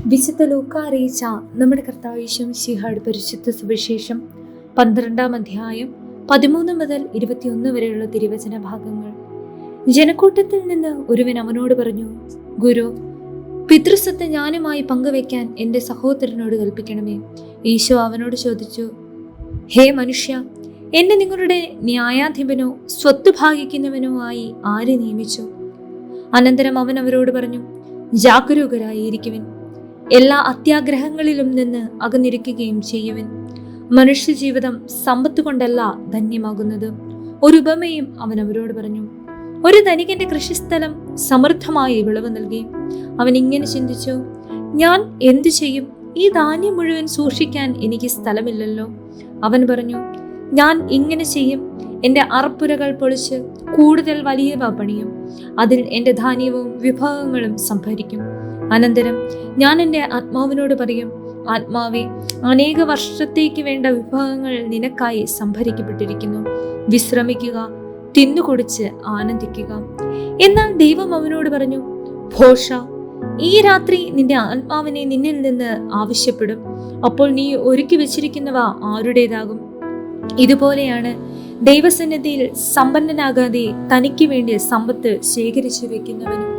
വിശുദ്ധ ലൂക്കാ അറിയിച്ച നമ്മുടെ കർത്താവ് യേശു മിശിഹായുടെ പരിശുദ്ധ സുവിശേഷം 12-ാം അധ്യായം 13 മുതൽ 21 വരെയുള്ള തിരുവചന ഭാഗങ്ങൾ. ജനക്കൂട്ടത്തിൽ നിന്ന് ഒരുവൻ അവനോട് പറഞ്ഞു, ഗുരു, പിതൃസ്വത്ത് ഞാനുമായി പങ്കുവെക്കാൻ എൻ്റെ സഹോദരനോട് കൽപ്പിക്കണമേ. ഈശോ അവനോട് ചോദിച്ചു, ഹേ മനുഷ്യ, എന്നെ നിങ്ങളുടെ ന്യായാധിപനോ സ്വത്ത് ഭാഗിക്കുന്നവനോ ആയി ആരെ നിയമിച്ചു? അനന്തരം അവൻ അവരോട് പറഞ്ഞു, ജാഗരൂകരായിരിക്കുവിൻ, എല്ലാ അത്യാഗ്രഹങ്ങളിലും നിന്ന് അകന്നിരിക്കുകയും ചെയ്യുവിൻ. മനുഷ്യജീവിതം സമ്പത്ത് കൊണ്ടല്ല ധന്യമാകുന്നത്. ഒരു ഉപമയും അവൻ അവരോട് പറഞ്ഞു. ഒരു ധനികന്റെ കൃഷിസ്ഥലം സമൃദ്ധമായി വിളവ് നൽകി. അവൻ ഇങ്ങനെ ചിന്തിച്ചു, ഞാൻ എന്തു ചെയ്യും? ഈ ധാന്യം മുഴുവൻ സൂക്ഷിക്കാൻ എനിക്ക് സ്ഥലമില്ലല്ലോ. അവൻ പറഞ്ഞു, ഞാൻ ഇങ്ങനെ ചെയ്യും, എൻ്റെ അറപ്പുരകൾ പൊളിച്ച് കൂടുതൽ വലിയവ പണിയും, അതിൽ എൻ്റെ ധാന്യവും വിഭവങ്ങളും സംഭരിക്കും. അനന്തരം ഞാൻ എൻ്റെ ആത്മാവിനോട് പറയും, ആത്മാവേ, അനേക വർഷത്തേക്ക് വേണ്ട വിഭവങ്ങൾ നിനക്കായി സംഭരിക്കപ്പെട്ടിരിക്കുന്നു. വിശ്രമിക്കുക, തിന്നുകുടിച്ച് ആനന്ദിക്കുക. എന്നാൽ ദൈവം അവനോട് പറഞ്ഞു, ഭോഷ, ഈ രാത്രി നിന്റെ ആത്മാവിനെ നിന്നിൽ നിന്ന് ആവശ്യപ്പെടും. അപ്പോൾ നീ ഒരുക്കി വെച്ചിരിക്കുന്നവ ആരുടേതാകും? ഇതുപോലെയാണ് ദൈവസന്നിധിയിൽ സമ്പന്നനാകാതെ തനിക്ക് വേണ്ടിയ സമ്പത്ത് ശേഖരിച്ചു വെക്കുന്നവനും.